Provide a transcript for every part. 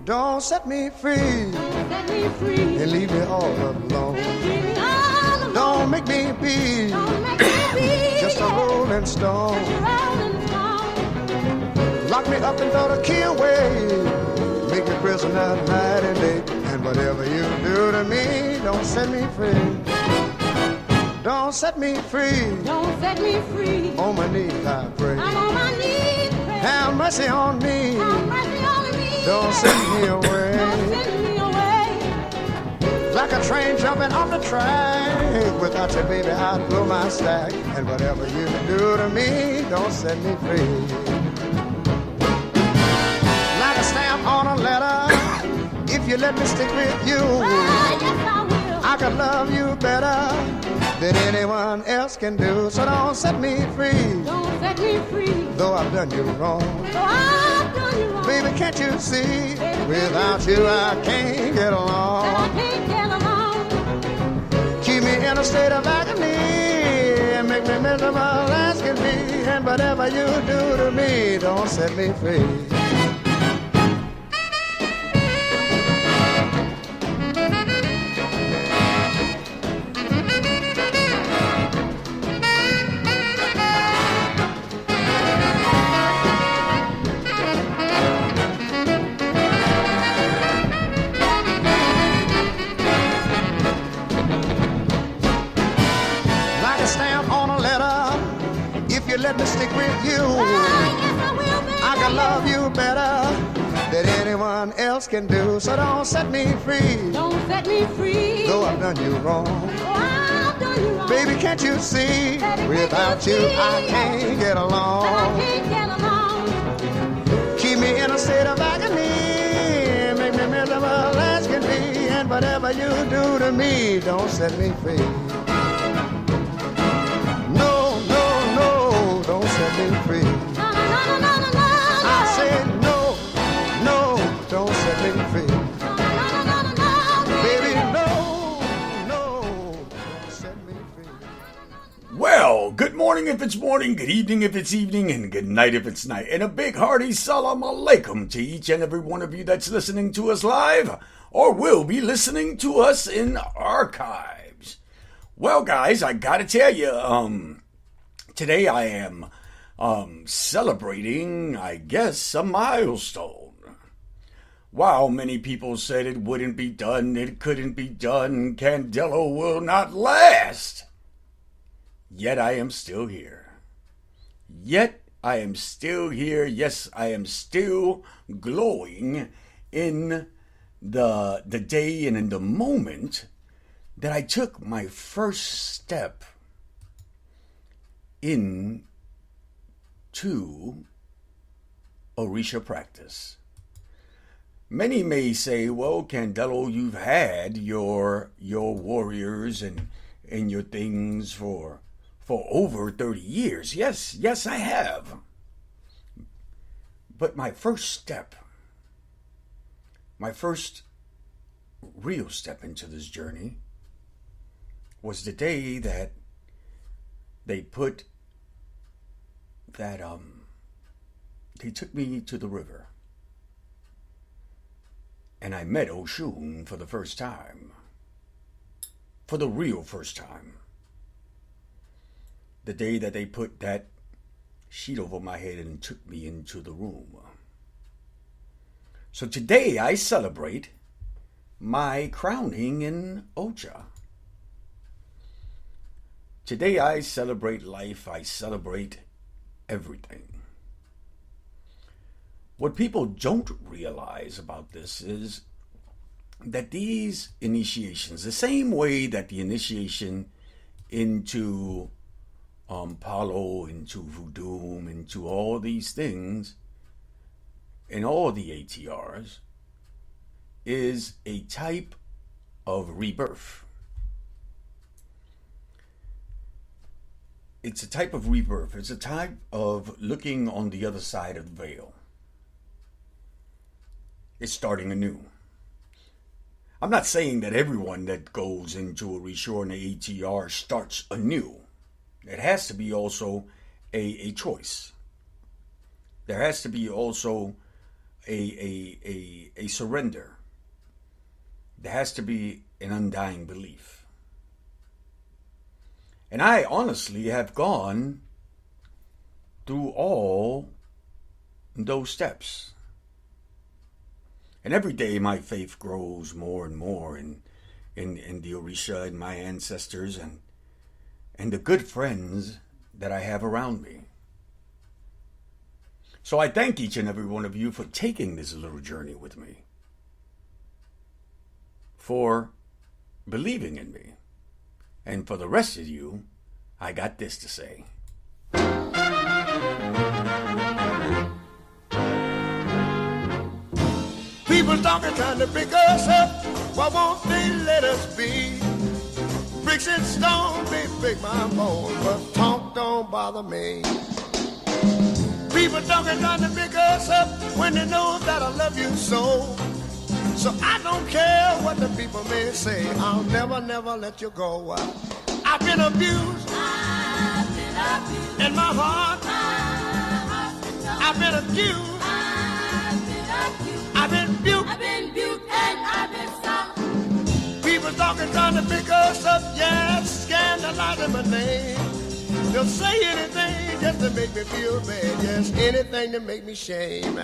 Don't set me free. Don't set me free. And leave me all alone. Leave me all alone. Don't make me be. Don't make me be. Just a rolling stone. Just a rolling stone. Lock me up and throw the key away. Make me prisoner night and day. And whatever you do to me, don't set me free. Don't set me free. Don't set me free. On my knees I pray. I'm on my knees. Pray. Have mercy on me. Have mercy on me. Don't send me away. Don't send me away. Like a train jumping off the track. Without you, baby, I'd blow my stack. And whatever you do to me, don't set me free. Like a stamp on a letter. If you let me stick with you, Oh, yes, I will. I could love you better than anyone else can do. So don't set me free. Don't set me free. Though I've done you wrong. So I've done you wrong. Baby, can't you see? Baby, Without you, I can't get along. I can't get along. Keep me in a state of agony and make me miserable as can be. And whatever you do to me, don't set me free. Let me stick with you. Oh, yes, I will, baby. I can love you better than anyone else can do. So don't set me free. Don't set me free. Though I've done you wrong. Oh, I've done you wrong. Baby, can't you see? Baby, Without can't you, you see? I can't get along. I can't get along. Keep me in a state of agony. Make me miserable as can be. And whatever you do to me, don't set me free. Don't set me free. No, no, no, no, no, no. I said no, don't set me free. No, no, no, no, no, Baby, no, don't set me free. Well, good morning if it's morning, good evening if it's evening, and good night if it's night. And a big hearty salam alaikum to each and every one of you that's listening to us live or will be listening to us in archives. Well, guys, I gotta tell you, today I am celebrating, I guess, a milestone. While many people said it wouldn't be done, it couldn't be done, Candelo will not last. Yet I am still here. Yet I am still here. Yes, I am still glowing in the day and in the moment that I took my first step into Orisha practice. Many may say, well, Candelo, you've had your warriors and your things for over 30 years. Yes, I have. But my first step, my first real step into this journey was the day that they put that, they took me to the river. And I met Oshun for the first time. For the real first time. The day that they put that sheet over my head and took me into the room. So today I celebrate my crowning in Ocha. Today I celebrate life, I celebrate everything. What people don't realize about this is that these initiations, the same way that the initiation into Palo, into Voodoo, into all these things, and all the ATRs, is a type of rebirth. It's a type of rebirth. It's a type of looking on the other side of the veil. It's starting anew. I'm not saying that everyone that goes into a Orisha and the ATR starts anew. It has to be also a choice. There has to be also a surrender. There has to be an undying belief. And I honestly have gone through all those steps. And every day my faith grows more and more in the Orisha and my ancestors and the good friends that I have around me. So I thank each and every one of you for taking this little journey with me, for believing in me. And for the rest of you, I got this to say. People talking, trying to pick us up. Why won't they let us be? Bricks and stone may break my bones, but talk don't bother me. People talking, trying to pick us up when they know that I love you so. So I don't care what the people may say. I'll never, never let you go. I've been abused. In my heart. I've been accused. I've been buked and I've been stopped. People talking, trying to pick us up, yes, scandalizing my name. They'll say anything just to make me feel bad, yes, anything to make me shame.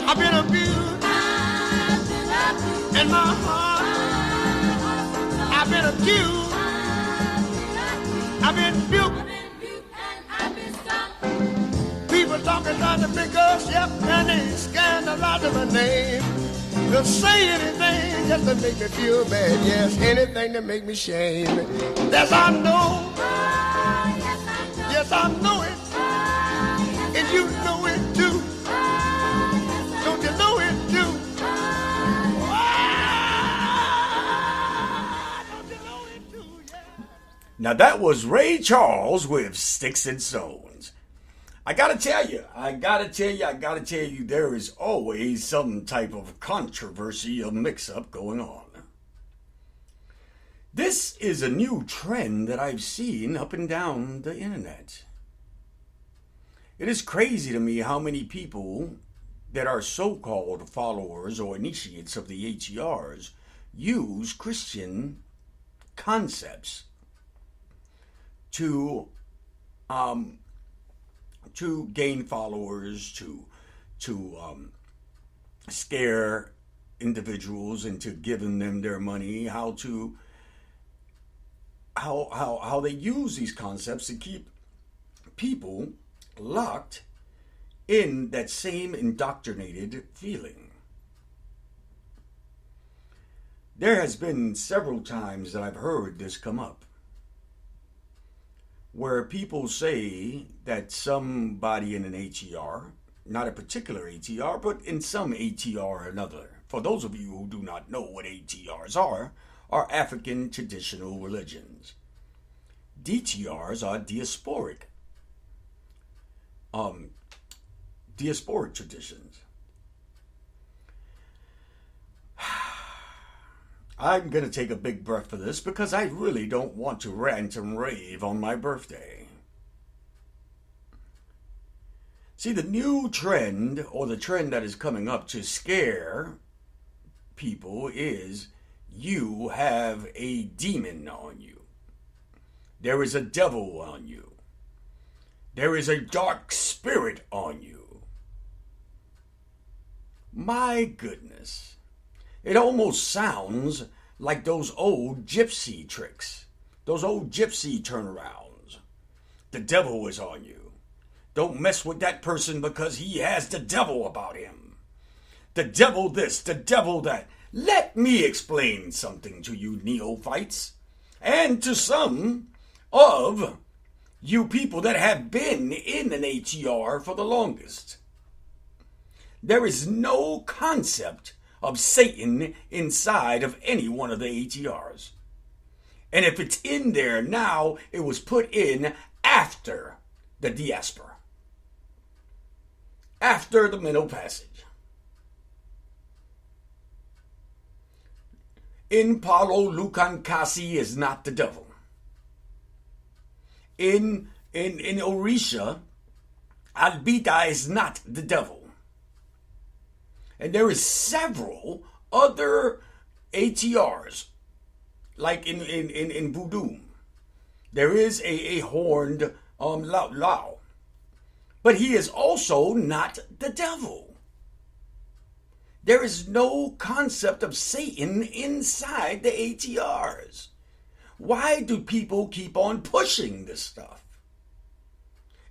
I've been abused in my heart. I've been accused. I've been buked. People talking, trying to pick us, yep, and they scandalizing my name. They'll say anything just to make me feel bad, yes, anything to make me shame. Yes, I know. Yes, I know it. And you know it too. Don't you know it too? Don't you know it too? Yeah. Now that was Ray Charles with Sticks and Stones. I gotta tell you, there is always some type of controversy or mix-up going on. This is a new trend that I've seen up and down the internet. It is crazy to me how many people that are so-called followers or initiates of the HERs use Christian concepts to gain followers, to scare individuals into giving them their money, how they use these concepts to keep people locked in that same indoctrinated feeling. There has been several times that I've heard this come up, where people say that somebody in an HER, not a particular HER, but in some HER or another, for those of you who do not know what HERs are African traditional religions. DTRs are diasporic traditions. I'm going to take a big breath for this because I really don't want to rant and rave on my birthday. See, the new trend, or the trend that is coming up to scare people, is you have a demon on you. There is a devil on you. There is a dark spirit on you. My goodness. It almost sounds like those old gypsy tricks, those old gypsy turnarounds. The devil is on you. Don't mess with that person because he has the devil about him. the devil this, the devil that. Let me explain something to you neophytes, and to some of you people that have been in an ATR for the longest. There is no concept of Satan inside of any one of the ATRs. And if it's in there now, it was put in after the diaspora, after the Middle Passage. In Palo Lukankasi is not the devil. In Orisha, Albita is not the devil. And there is several other ATRs, like in Voodoo. There is a horned Lao. But he is also not the devil. There is no concept of Satan inside the ATRs. Why do people keep on pushing this stuff?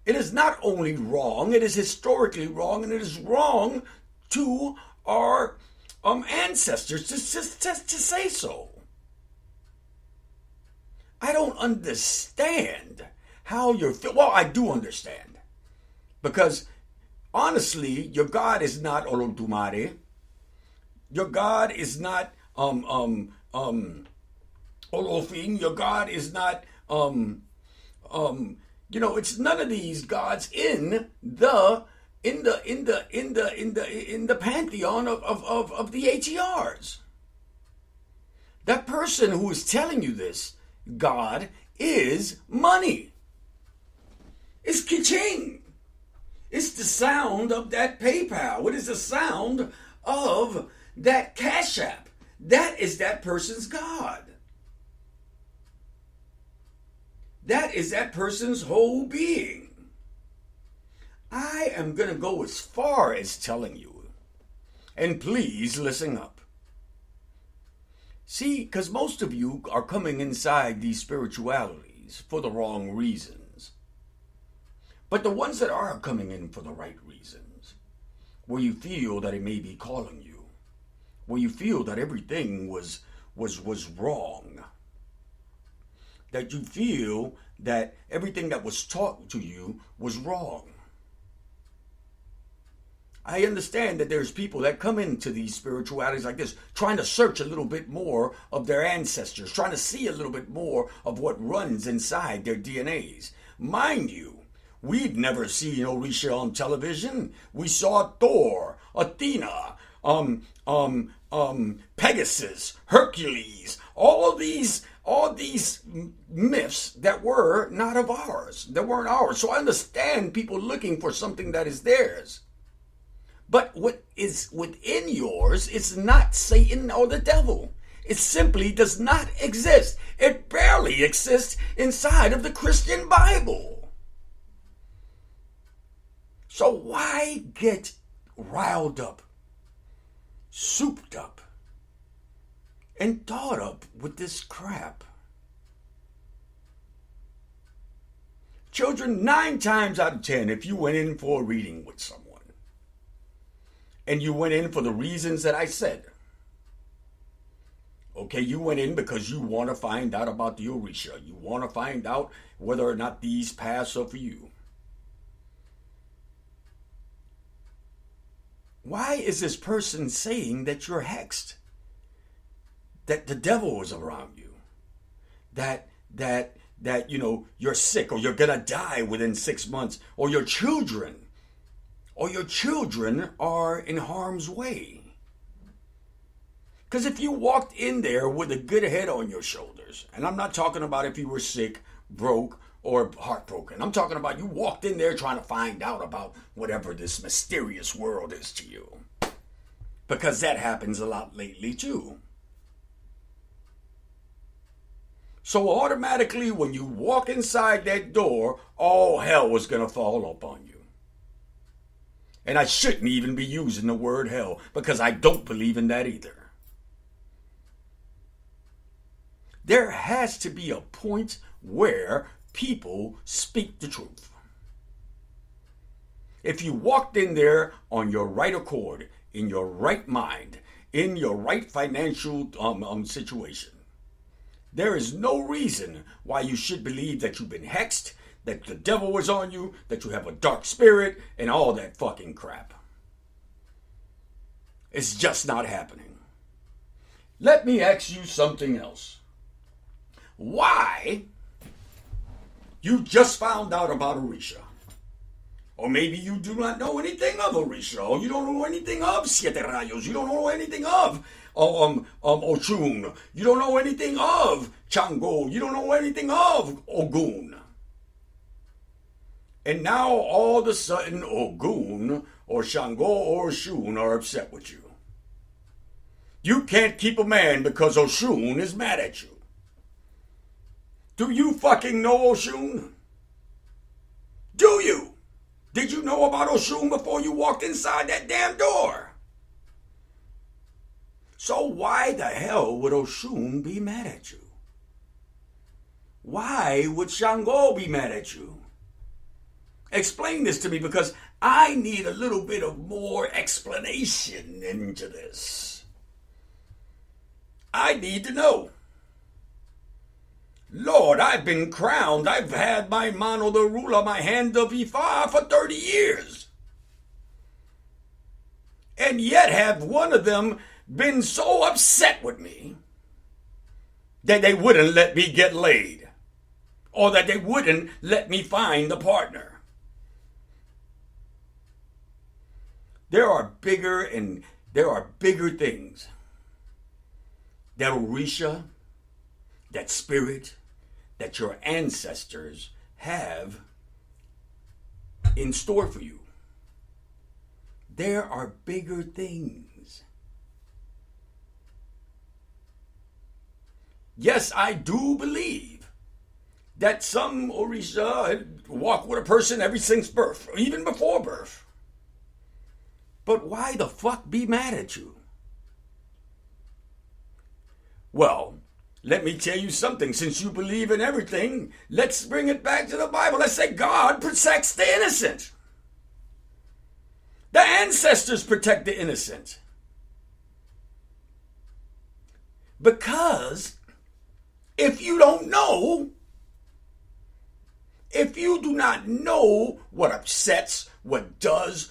It is not only wrong, it is historically wrong, and it is wrong to our ancestors to say so. I don't understand how you're well, I do understand. Because honestly, your God is not Olodumare. Your God is not Olofin. Your God is not it's none of these gods in the pantheon of the ATRs. That person who is telling you this God is money. It's ka-ching. It's the sound of that PayPal. It is the sound of that Cash App. That is that person's God. That is that person's whole being. I am going to go as far as telling you, and please listen up. See, because most of you are coming inside these spiritualities for the wrong reasons. But the ones that are coming in for the right reasons, where you feel that it may be calling you, where you feel that everything was wrong, that you feel that everything that was taught to you was wrong. I understand that there's people that come into these spiritualities like this, trying to search a little bit more of their ancestors, trying to see a little bit more of what runs inside their DNAs. Mind you, we've never seen Orisha on television. We saw Thor, Athena, Pegasus, Hercules, all these myths that were not of ours, that weren't ours. So I understand people looking for something that is theirs. But what is within yours is not Satan or the devil. It simply does not exist. It barely exists inside of the Christian Bible. So why get riled up, souped up, and thought up with this crap? Children, 9 times out of 10, if you went in for a reading with someone, and you went in for the reasons that I said, okay, you went in because you want to find out about the Orisha. You want to find out whether or not these paths are for you. Why is this person saying that you're hexed? That the devil is around you? That you're sick, or you're gonna die within 6 months, or your children are in harm's way? Because if you walked in there with a good head on your shoulders, and I'm not talking about if you were sick, broke, or heartbroken. I'm talking about you walked in there trying to find out about whatever this mysterious world is to you. Because that happens a lot lately too. So automatically when you walk inside that door, all hell was going to fall upon you. And I shouldn't even be using the word hell, because I don't believe in that either. There has to be a point where people speak the truth. If you walked in there on your right accord, in your right mind, in your right financial situation. There is no reason why you should believe that you've been hexed, that the devil was on you, that you have a dark spirit, and all that fucking crap. It's just not happening. Let me ask you something else. Why you just found out about Orisha? Or maybe you do not know anything of Orisha, or you don't know anything of Siete Rayos, you don't know anything of Oshun, you don't know anything of Chango, you don't know anything of Ogun. And now all of a sudden Ogun or Shango or Oshun are upset with you. You can't keep a man because Oshun is mad at you. Do you fucking know Oshun? Do you? Did you know about Oshun before you walked inside that damn door? So why the hell would Oshun be mad at you? Why would Shango be mad at you? Explain this to me, because I need a little bit of more explanation into this. I need to know. Lord, I've been crowned. I've had my mano de rula, my hand of Ifa, for 30 years. And yet have one of them been so upset with me that they wouldn't let me get laid, or that they wouldn't let me find a partner. There are bigger things that Orisha, that spirit, that your ancestors have in store for you. There are bigger things. Yes, I do believe that some Orisha walk with a person ever since birth, or even before birth. But why the fuck be mad at you? Well, let me tell you something. Since you believe in everything, let's bring it back to the Bible. Let's say God protects the innocent. The ancestors protect the innocent. Because if you don't know, if you do not know what upsets, what does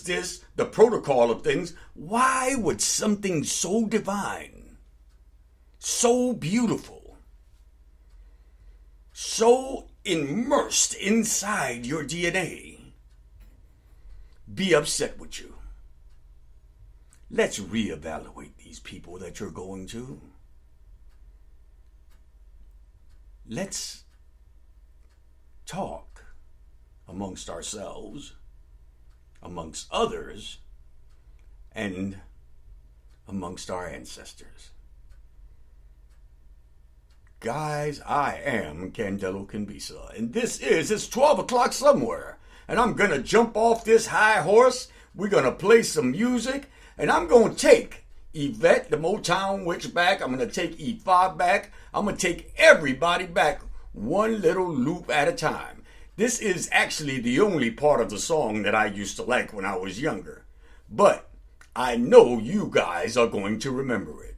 this, the protocol of things, why would something so divine, so beautiful, so immersed inside your DNA be upset with you? Let's reevaluate these people that you're going to. Let's talk amongst ourselves, amongst others, and amongst our ancestors. Guys, I am Candelo Kimbisa, and it's 12 o'clock somewhere, and I'm gonna jump off this high horse. We're gonna play some music, and I'm gonna take Yvette, the Motown witch, back. I'm gonna take E5 back. I'm gonna take everybody back one little loop at a time. This is actually the only part of the song that I used to like when I was younger, but I know you guys are going to remember it.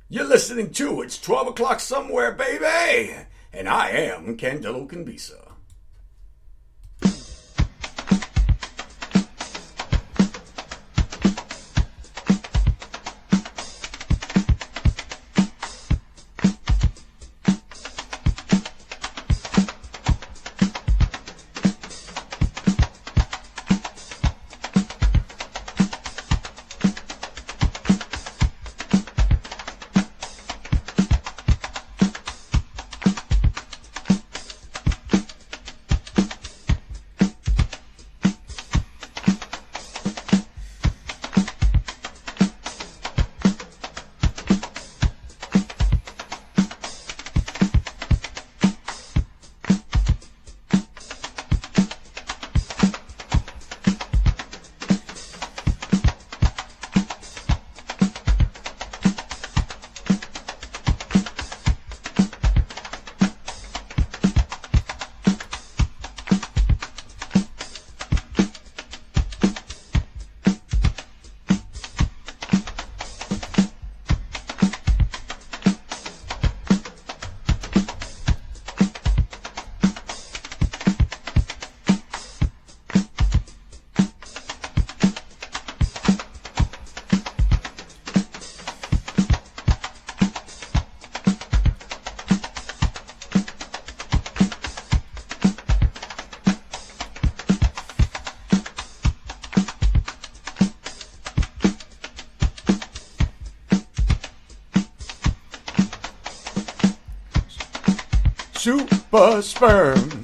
You're listening to It's 12 O'Clock Somewhere, baby, and I am Candelo Kimbisa. super sperm.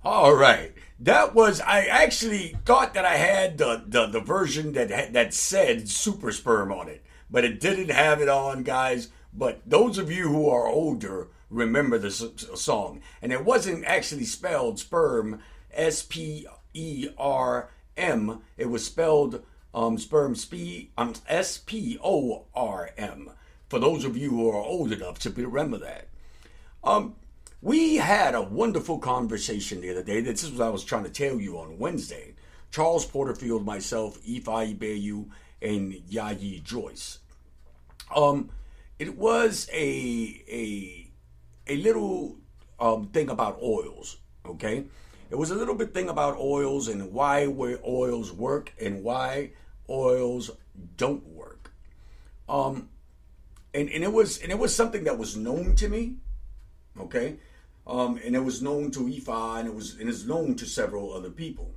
All right. I actually thought that I had the version that said super sperm on it, but it didn't have it on, guys. But those of you who are older remember the song. And it wasn't actually spelled sperm, SPERM. It was spelled sperm, SPORM. For those of you who are old enough to remember that. We had a wonderful conversation the other day. This is what I was trying to tell you on Wednesday. Charles Porterfield, myself, Ifeanyi Bayu, and Yayi Joyce. It was a little thing about oils, okay? It was a little bit thing about oils and why oils work and why oils don't work. And it was something that was known to me, okay? And it was known to Ifa, and it is known to several other people.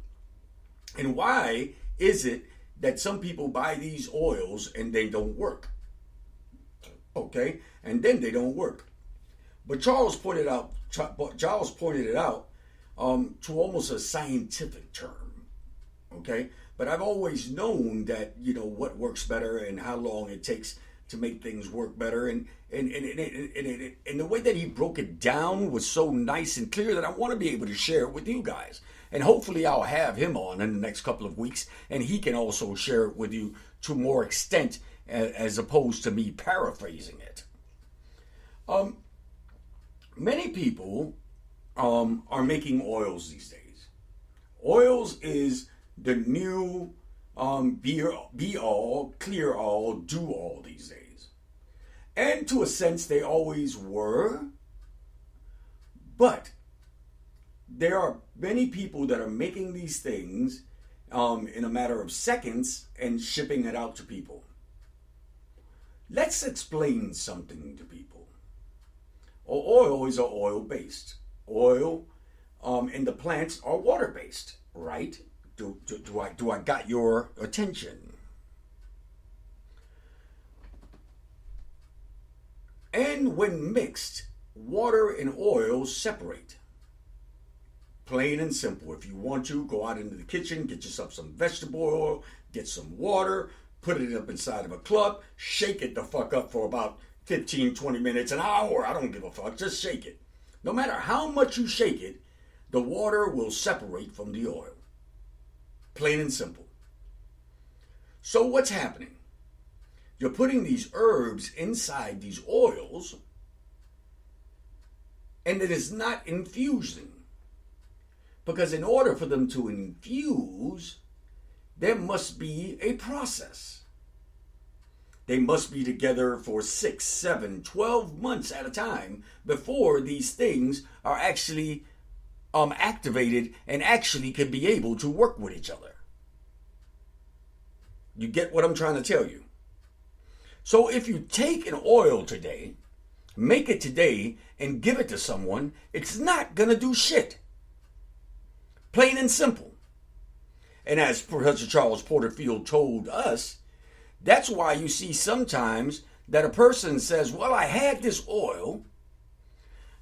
And why is it that some people buy these oils and they don't work? Okay, and then they don't work. But Charles pointed it out to almost a scientific term. Okay, but I've always known that what works better and how long it takes to make things work better, and the way that he broke it down was so nice and clear that I want to be able to share it with you guys. And hopefully I'll have him on in the next couple of weeks, and he can also share it with you to more extent as opposed to me paraphrasing it. Many people are making oils these days. Oils is the new be all, clear all, do all these days. And to a sense, they always were. But there are many people that are making these things in a matter of seconds and shipping it out to people. Let's explain something to people. Oil is oil-based. Oil and the plants are water-based, right? Do I got your attention? And when mixed, water and oil separate. Plain and simple. If you want to, go out into the kitchen, get yourself some vegetable oil, get some water, put it up inside of a cup, shake it the fuck up for about 15, 20 minutes, an hour. I don't give a fuck. Just shake it. No matter how much you shake it, the water will separate from the oil. Plain and simple. So what's happening? You're putting these herbs inside these oils, and it is not infusing. Because in order for them to infuse, there must be a process. They must be together for 6, 7, 12 months at a time before these things are actually activated and actually can be able to work with each other. You get what I'm trying to tell you? So if you take an oil today, make it today, and give it to someone, it's not going to do shit. Plain and simple. And as Professor Charles Porterfield told us, that's why you see sometimes that a person says, well, I had this oil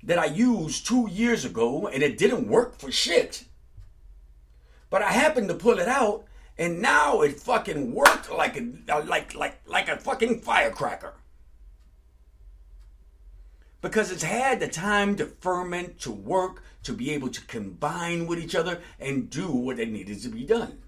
that I used 2 years ago and it didn't work for shit. But I happened to pull it out and now it fucking worked like a fucking firecracker. Because it's had the time to ferment, to work, to be able to combine with each other and do what it needed to be done.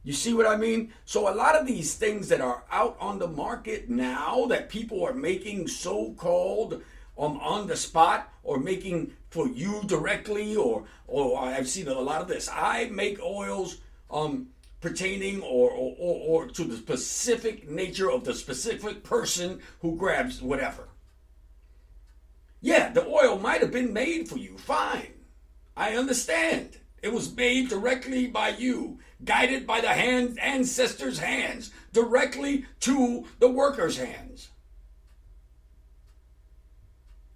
You see what I mean? So a lot of these things that are out on the market now that people are making so-called on the spot or making for you directly or I've seen a lot of this. I make oils pertaining or to the specific nature of the specific person who grabs whatever. Yeah, the oil might have been made for you. Fine. I understand. It was made directly by you, guided by the ancestors' hands, directly to the workers' hands.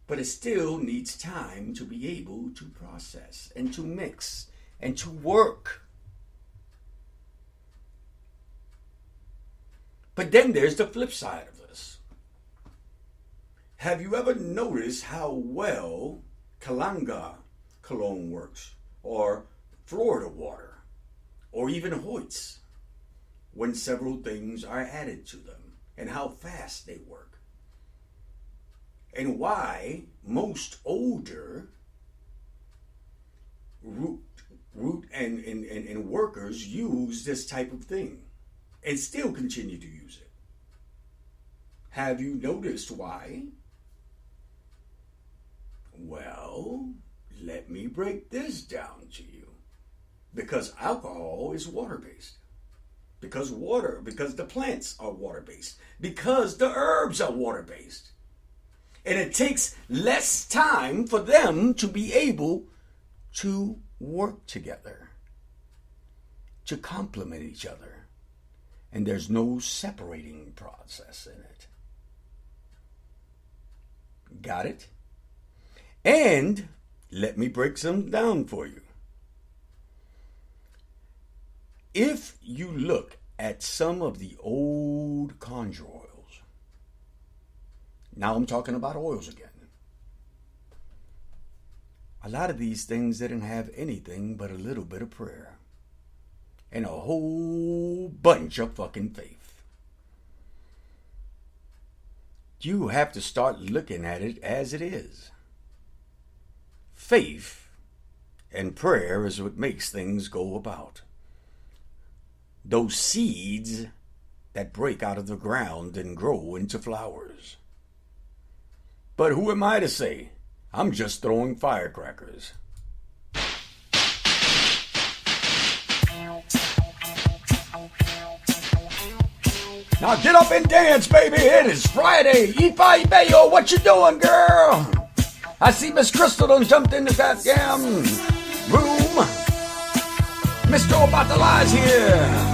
But it still needs time to be able to process and to mix and to work. But then there's the flip side of this. Have you ever noticed how well Kalanga cologne works, or Florida water, or even Hoyt's, when several things are added to them, and how fast they work? And why most older root and workers use this type of thing and still continue to use it. Have you noticed why? Well, let me break this down to you. Because alcohol is water-based. Because the plants are water-based. Because the herbs are water-based. And it takes less time for them to be able to work together, to complement each other. And there's no separating process in it. Got it? And let me break some down for you. If you look at some of the old conjure oils, now I'm talking about oils again. A lot of these things didn't have anything but a little bit of prayer and a whole bunch of fucking faith. You have to start looking at it as it is. Faith and prayer is what makes things go about. Those seeds that break out of the ground and grow into flowers. But who am I to say? I'm just throwing firecrackers. Now get up and dance, baby. It is Friday. Ifa Ibeyo, what you doing, girl? I see Miss Crystal done jumped in the goddamn room. Mr. Obatala's here.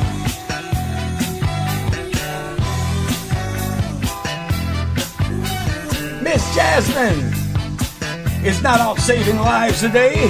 Miss Jasmine is not out saving lives today.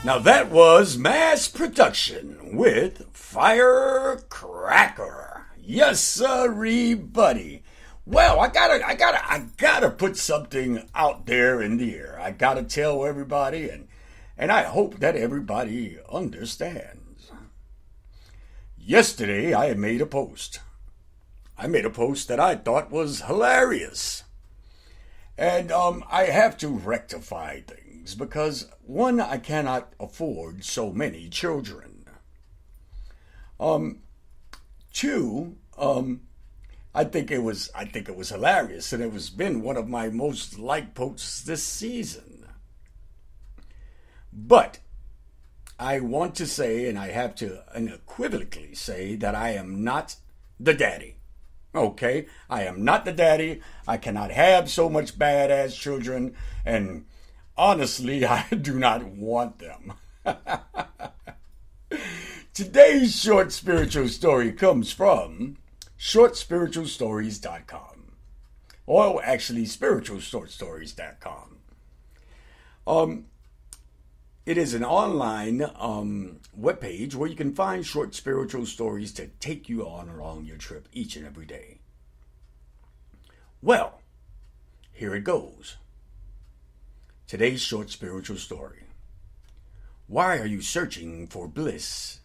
Now that was Mass Production with Firecracker. Yes, sirree, buddy. Well, I gotta put something out there in the air. I gotta tell everybody, and I hope that everybody understands. Yesterday, I made a post. I made a post that I thought was hilarious. And I have to rectify things because, one, I cannot afford so many children. Two, I think it was hilarious, and it was been one of my most liked posts this season. But I want to say, and I have to unequivocally say, that I am not the daddy. Okay, I am not the daddy. I cannot have so much badass children, and honestly, I do not want them. Today's short spiritual story comes from shortspiritualstories.com, or actually spiritualshortstories.com. It is an online webpage where you can find short spiritual stories to take you on along your trip each and every day. Well, here it goes. Today's short spiritual story. Why are you searching for bliss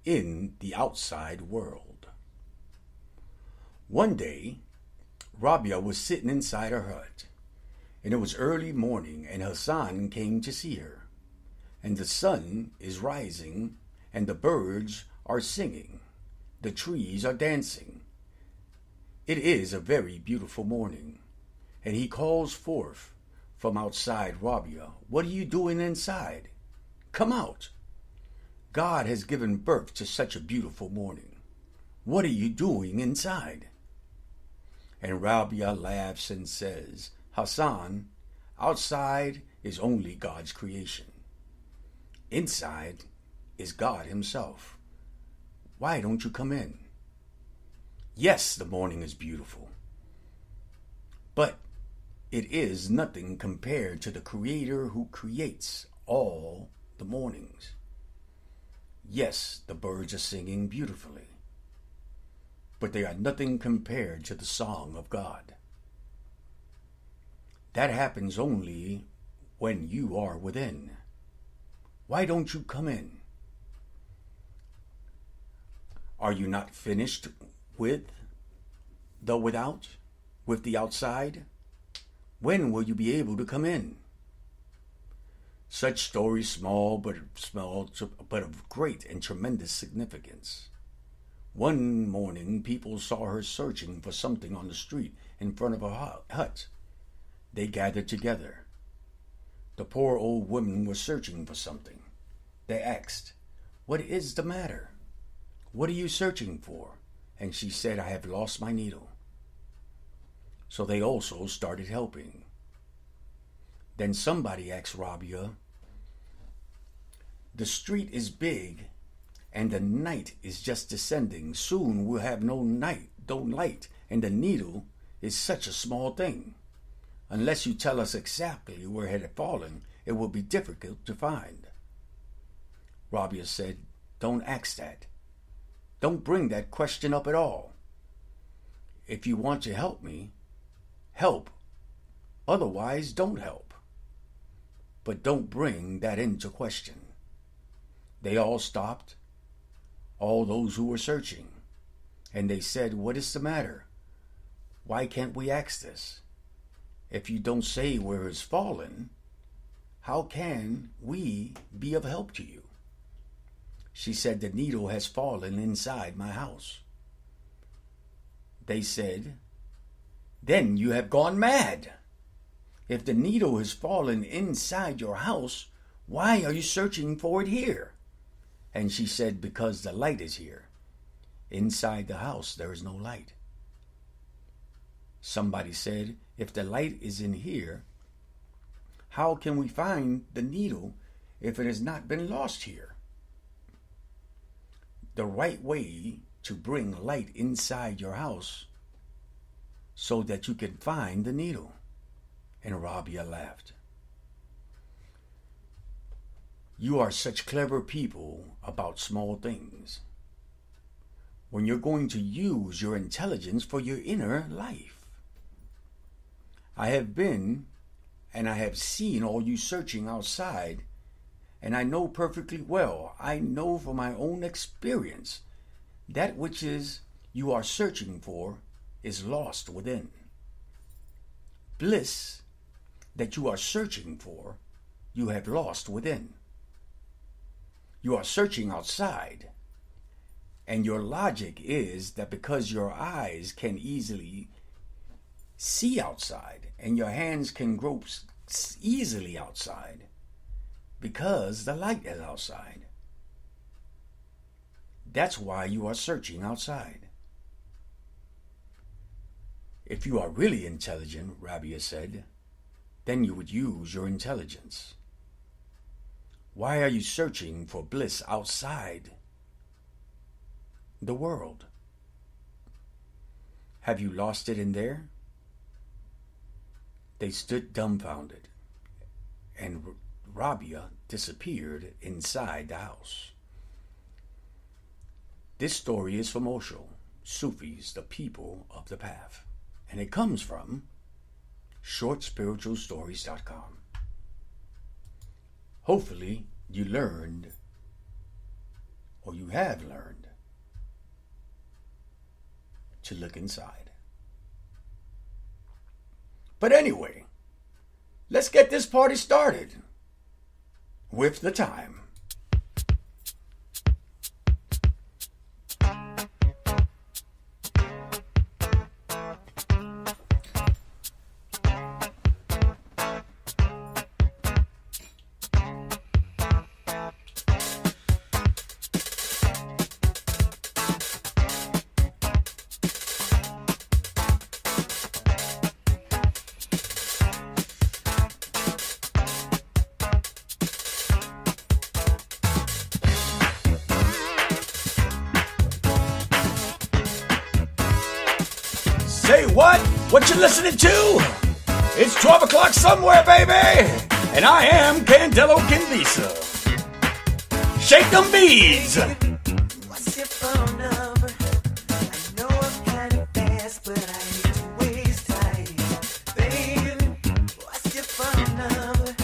in the outside world? One day, Rabia was sitting inside her hut, and it was early morning, and Hassan came to see her. And the sun is rising, and the birds are singing. The trees are dancing. It is a very beautiful morning, and he calls forth from outside Rabia, "What are you doing inside? Come out. God has given birth to such a beautiful morning. What are you doing inside?" And Rabia laughs and says, "Hassan, outside is only God's creation. Inside is God himself. Why don't you come in? Yes, the morning is beautiful, but it is nothing compared to the Creator who creates all the mornings. Yes, the birds are singing beautifully, but they are nothing compared to the song of God. That happens only when you are within. Why don't you come in? Are you not finished with the without, with the outside? When will you be able to come in?" Such stories, small but of great and tremendous significance. One morning, people saw her searching for something on the street in front of a hut. They gathered together. The poor old woman was searching for something. They asked, "What is the matter? What are you searching for?" And she said, "I have lost my needle." So they also started helping. Then somebody asked Rabia, "The street is big, and the night is just descending. Soon we'll have no light, and the needle is such a small thing. Unless you tell us exactly where it had fallen, it will be difficult to find." Rabia said, "Don't ask that. Don't bring that question up at all. If you want to help me, help. Otherwise, don't help. But don't bring that into question." They all stopped, all those who were searching, and they said, "What is the matter? Why can't we ask this? If you don't say where it's fallen, how can we be of help to you?" She said, "The needle has fallen inside my house." They said, "Then you have gone mad. If the needle has fallen inside your house, why are you searching for it here?" And she said, "Because the light is here. Inside the house there is no light." Somebody said, "If the light is in here, how can we find the needle if it has not been lost here?" The right way to bring light inside your house so that you can find the needle. And Rabia laughed. You are such clever people about small things. When you're going to use your intelligence for your inner life. I have been and I have seen all you searching outside, and I know perfectly well, I know from my own experience, that which is you are searching for is lost within. Bliss that you are searching for, you have lost within. You are searching outside, and your logic is that because your eyes can easily see outside and your hands can grope easily outside because the light is outside. That's why you are searching outside. If you are really intelligent, Rabia said, then you would use your intelligence. Why are you searching for bliss outside the world? Have you lost it in there? They stood dumbfounded, and Rabia disappeared inside the house. This story is from Osho, Sufis, the people of the path, and it comes from shortspiritualstories.com. Hopefully you learned, or you have learned, to look inside. But anyway, let's get this party started with the time. Say what? What you listening to? It's 12 o'clock somewhere, baby! And I am Candelo Kimbisa. Shake them beads! What's your phone number? I know I'm kinda fast, but I hate to waste time. Baby, what's your phone number?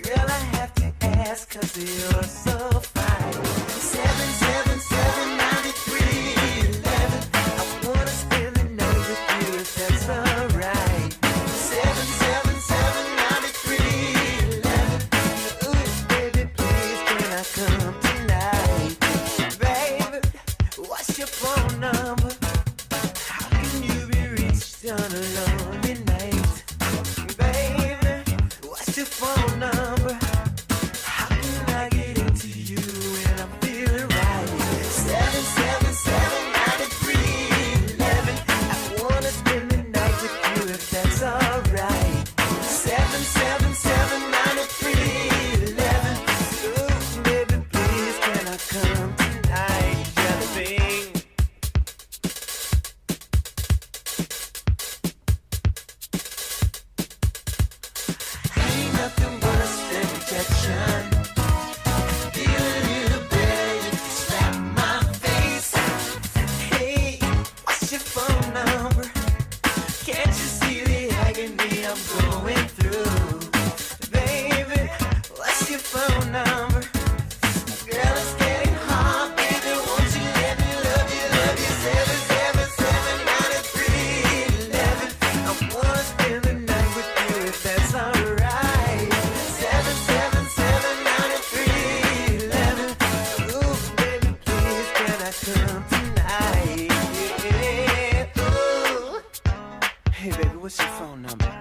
Girl, I have to ask, cause you're so fine. 777-9311. I wanna spend the night with you if that's alright. 777-9311. Ooh, baby, please, can I come tonight? Baby, what's your phone number? How can you be reached on a lonely night? Baby, what's your phone number? How can I get into you when I'm feeling right? 777-9311. I wanna spend the night with you if that's alright. 777-9311. Ooh, baby, please, can I come tonight? Jelly bean. Ain't nothing worse than rejection. Feel a little better if you slap my face. Hey, what's your phone number? Can't you see the agony I'm going through? Baby, what's your phone number? Girl, it's getting hard, baby. Won't you let me love you, love you? 777-9311. I wanna spend the night with you if that's alright. 777-9311. Ooh, baby, please, can I come tonight? Yeah. Ooh. Hey, baby, what's your phone number?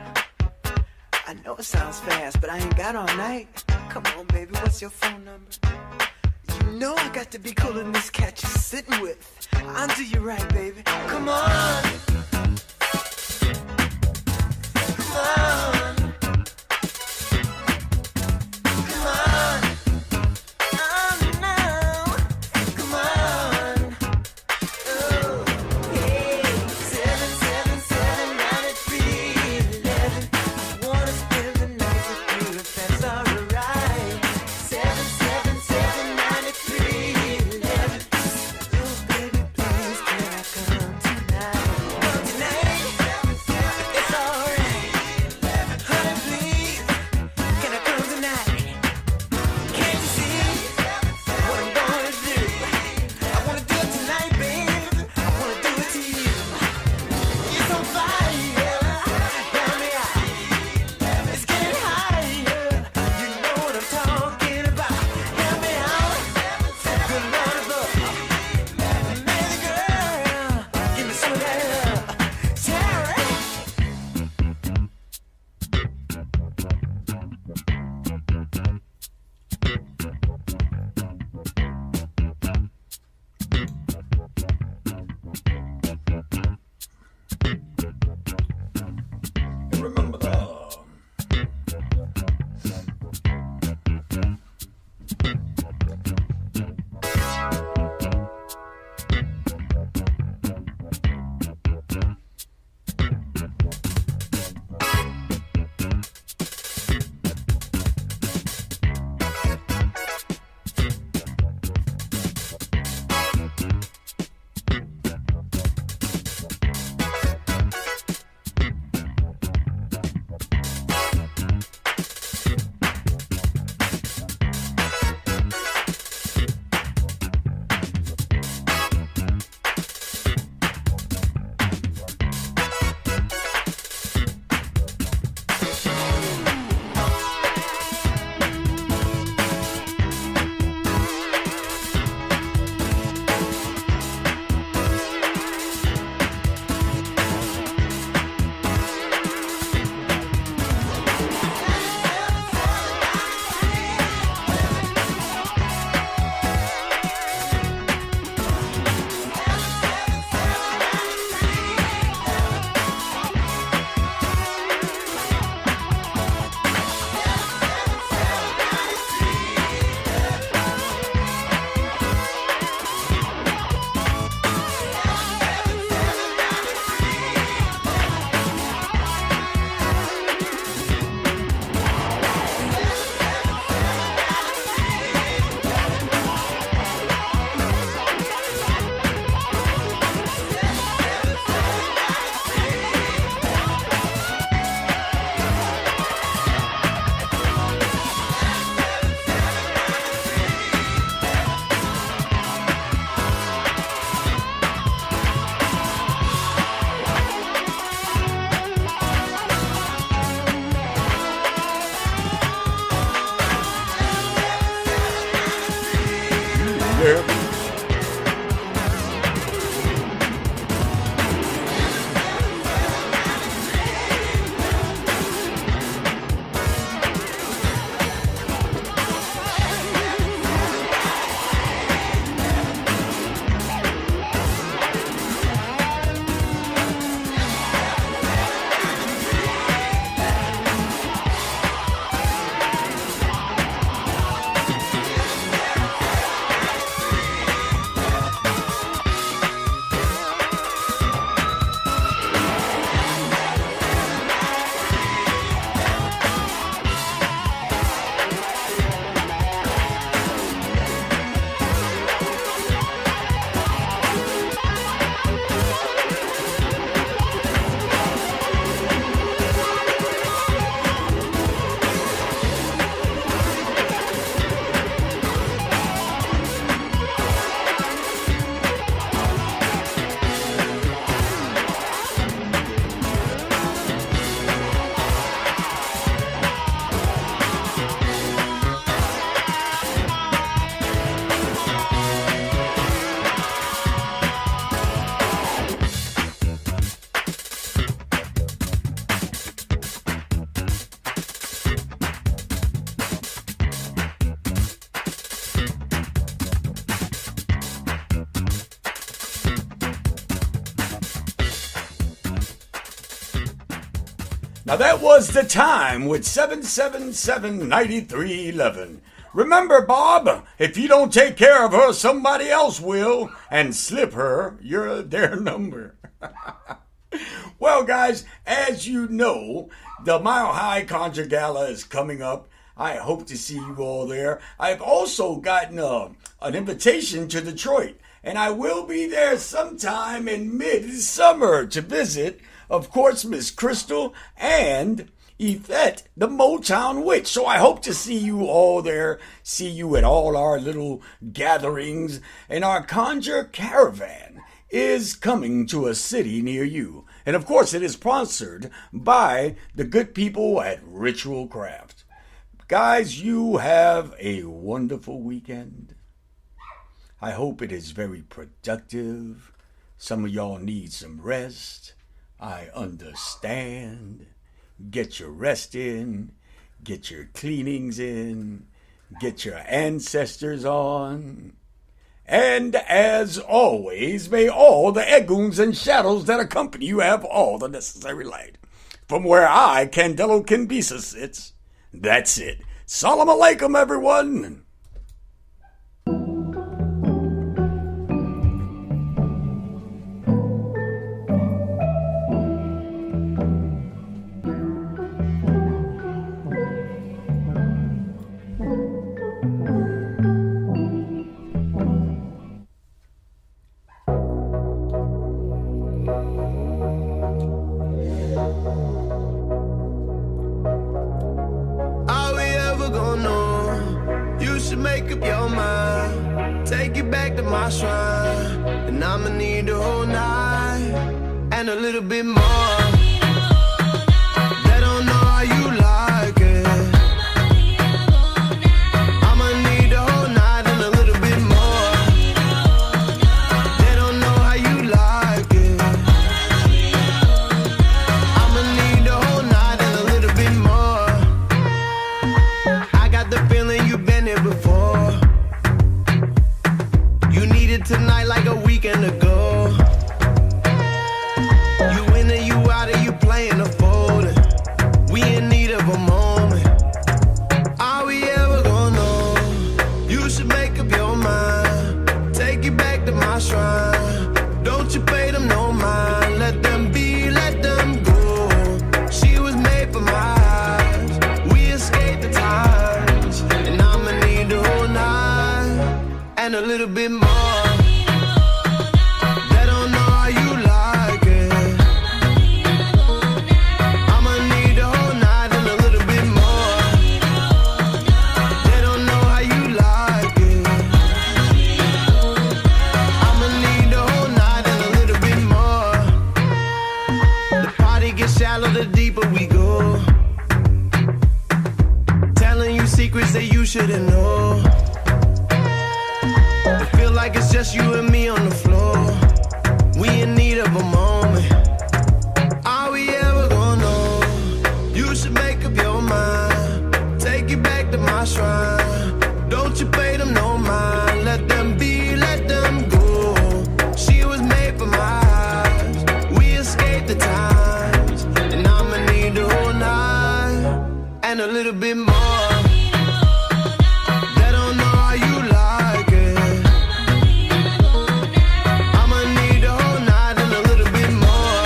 I know it sounds fast, but I ain't got all night. Come on, baby, what's your phone number? You know I got to be cooler than this cat you're sitting with. I'll do you right, baby. Come on. Come on. Come on. Oh, no. Come on. Oh, hey. 777-9311. I wanna spend the night with you if that's alright. 777-9311. there. Now that was The Time with 777-9311. Remember, Bob, if you don't take care of her, somebody else will, and slip her their number. Well, guys, as you know, the Mile High Conjure Gala is coming up. I hope to see you all there. I've also gotten an invitation to Detroit, and I will be there sometime in mid-summer to visit, of course, Miss Crystal and Yvette, the Motown Witch. So I hope to see you all there, see you at all our little gatherings. And our Conjure Caravan is coming to a city near you. And of course, it is sponsored by the good people at Ritual Craft. Guys, you have a wonderful weekend. I hope it is very productive. Some of y'all need some rest. I understand. Get your rest in. Get your cleanings in. Get your ancestors on. And as always, may all the egoons and shadows that accompany you have all the necessary light. From where I, Candelo Kimbisa, sits, that's it. Salam alaikum, everyone. Make up your mind, take you back to my shrine, and I'ma need the whole night and a little bit more. They don't know how you like it. I'ma need the whole night and a little bit more. They don't know how you like it. I'ma need the whole night and a little bit more. I got the feeling you've been here before. Tonight like a weekend ago. You in or you out or you playing a folding. We in need of a moment. Are we ever gonna know? You should make up your mind. Take you back to my shrine. Don't you pay them no mind. Let them be, let them go. She was made for my eyes. We escaped the times. And I'ma need the whole night and a little bit more. The deeper we go, telling you secrets that you shouldn't know. The like it's just you and me on the floor. We in need of a moment. Are we ever gonna know? You should make up your mind. Take you back to my shrine. Don't you pay them no mind. Let them be, let them go. She was made for my eyes. We escaped the times. And I'ma need the whole night. And a little bit more. They don't know how you like it. I'ma need the whole night and a little bit more.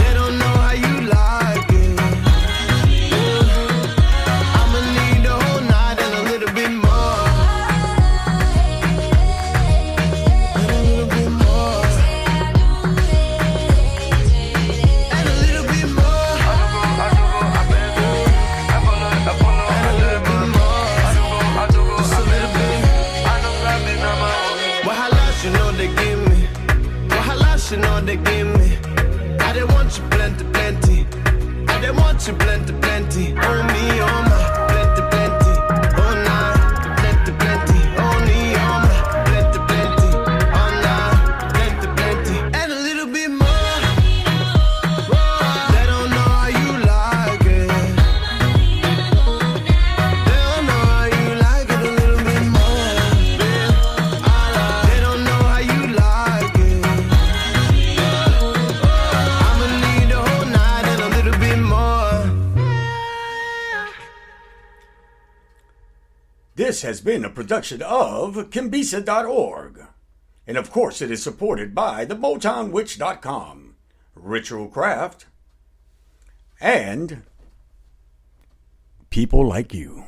They don't know how you like it. I'ma need the whole night and a little bit more. And a little bit more. And a little bit more. Just a little bit. What how lots you know they give me? What how lots you know they give me? I didn't want you plenty, plenty. I didn't want you plenty, plenty. On me, on my plenty, plenty. All night, plenty, plenty. Only on my plenty, plenty. All night, plenty, plenty. And a little bit more. They don't know how you like it. They don't know how you like it. A little bit more. They don't know how you like it. I'ma need the whole night and a little bit more. This has been a production of Kimbisa.org. And of course, it is supported by the MotownWitch.com, Ritual Craft, and people like you.